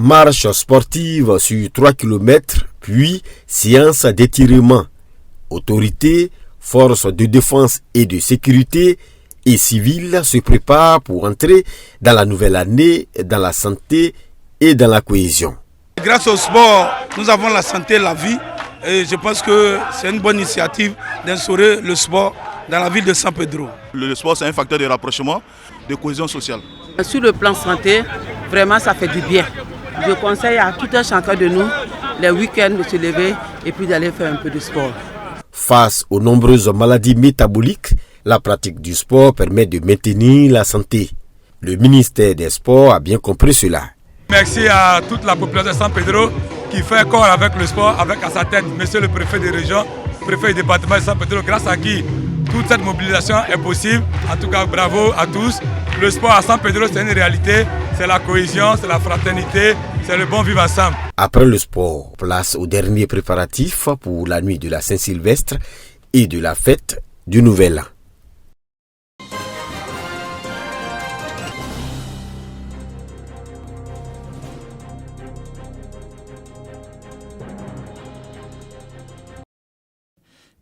Marche sportive sur 3 km, puis séance d'étirement. Autorités, forces de défense et de sécurité et civils se préparent pour entrer dans la nouvelle année dans la santé et dans la cohésion. Grâce au sport, nous avons la santé et la vie. Et je pense que c'est une bonne initiative d'instaurer le sport dans la ville de San Pedro. Le sport, c'est un facteur de rapprochement, de cohésion sociale. Sur le plan santé, vraiment ça fait du bien. Je conseille à tout un chacun de nous, les week-ends, de se lever et puis d'aller faire un peu de sport. Face aux nombreuses maladies métaboliques, la pratique du sport permet de maintenir la santé. Le ministère des Sports a bien compris cela. Merci à toute la population de San Pedro qui fait corps avec le sport, avec à sa tête monsieur le préfet de région, préfet du département de San Pedro, grâce à qui toute cette mobilisation est possible. En tout cas, bravo à tous. Le sport à San Pedro, c'est une réalité, c'est la cohésion, c'est la fraternité, c'est le bon vivre ensemble. Après le sport, place aux derniers préparatifs pour la nuit de la Saint-Sylvestre et de la fête du Nouvel An.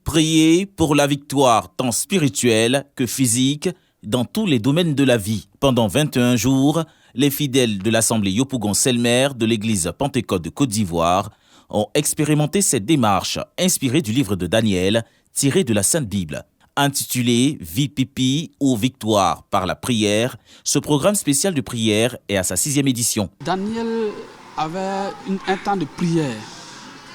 Prier pour la victoire tant spirituelle que physique dans tous les domaines de la vie. Pendant 21 jours, les fidèles de l'Assemblée Yopougon-Selmer de l'Église Pentecôte de Côte d'Ivoire ont expérimenté cette démarche inspirée du livre de Daniel tiré de la Sainte Bible. Intitulé « Vie pipi ou victoire par la prière », ce programme spécial de prière est à sa 6e édition. Daniel avait un temps de prière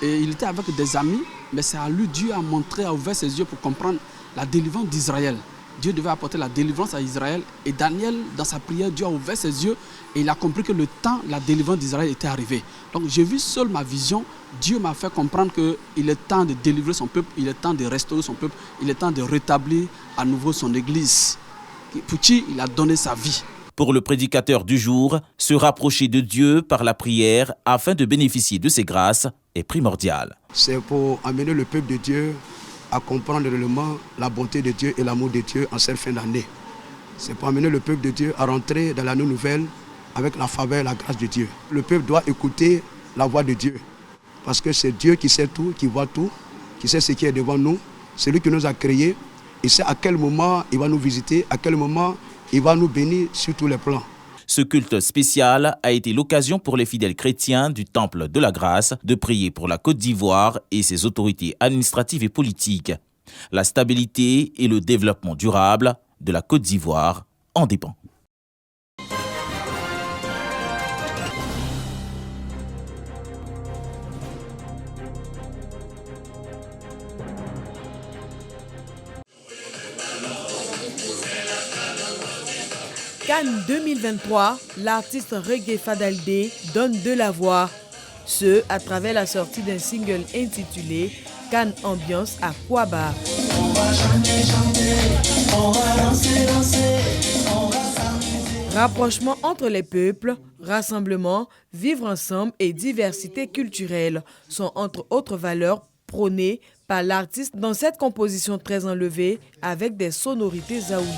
et il était avec des amis. Mais c'est à lui, Dieu a montré, a ouvert ses yeux pour comprendre la délivrance d'Israël. Dieu devait apporter la délivrance à Israël. Et Daniel, dans sa prière, Dieu a ouvert ses yeux et il a compris que le temps, la délivrance d'Israël était arrivé. Donc j'ai vu seul ma vision. Dieu m'a fait comprendre qu'il est temps de délivrer son peuple, il est temps de restaurer son peuple, il est temps de rétablir à nouveau son église. Pour qui il a donné sa vie. Pour le prédicateur du jour, se rapprocher de Dieu par la prière afin de bénéficier de ses grâces est primordial. C'est pour amener le peuple de Dieu à comprendre réellement la bonté de Dieu et l'amour de Dieu en cette fin d'année. C'est pour amener le peuple de Dieu à rentrer dans l'année nouvelle avec la faveur et la grâce de Dieu. Le peuple doit écouter la voix de Dieu parce que c'est Dieu qui sait tout, qui voit tout, qui sait ce qui est devant nous. C'est lui qui nous a créés. Il sait à quel moment il va nous visiter, à quel moment il va nous bénir sur tous les plans. Ce culte spécial a été l'occasion pour les fidèles chrétiens du Temple de la Grâce de prier pour la Côte d'Ivoire et ses autorités administratives et politiques. La stabilité et le développement durable de la Côte d'Ivoire en dépendent. Cannes 2023, l'artiste reggae Fadaldé donne de la voix. Ce, à travers la sortie d'un single intitulé Cannes Ambiance à Kouaba. Rapprochement entre les peuples, rassemblement, vivre ensemble et diversité culturelle sont entre autres valeurs prônées par l'artiste dans cette composition très enlevée avec des sonorités zaouli.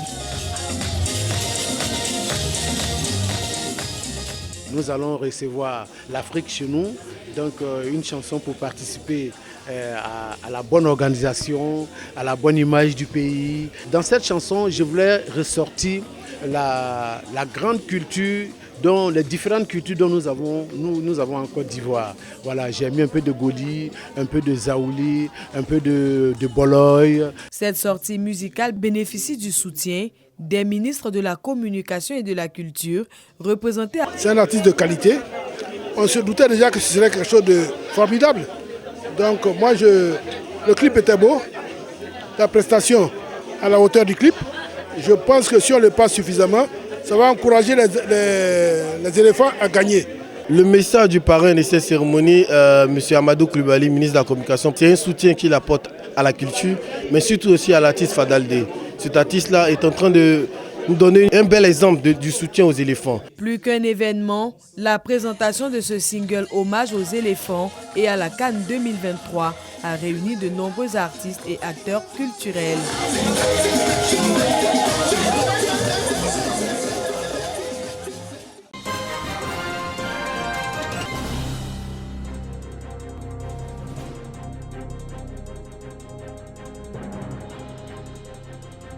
Nous allons recevoir l'Afrique chez nous, donc une chanson pour participer à la bonne organisation, à la bonne image du pays. Dans cette chanson, je voulais ressortir la grande culture, les différentes cultures dont nous avons en Côte d'Ivoire. Voilà, j'ai mis un peu de Goli, un peu de Zaouli, un peu de Boloy. Cette sortie musicale bénéficie du soutien des ministres de la Communication et de la Culture représentés. C'est un artiste de qualité. On se doutait déjà que ce serait quelque chose de formidable. Donc moi, le clip était beau, la prestation à la hauteur du clip. Je pense que si on le passe suffisamment, ça va encourager les éléphants à gagner. Le message du parrain de cette cérémonie, M. Amadou Koulibaly, ministre de la Communication, c'est un soutien qu'il apporte à la culture, mais surtout aussi à l'artiste Fadaldé. Cet artiste-là est en train de nous donner un bel exemple du soutien aux éléphants. Plus qu'un événement, la présentation de ce single hommage aux éléphants et à la Cannes 2023 a réuni de nombreux artistes et acteurs culturels.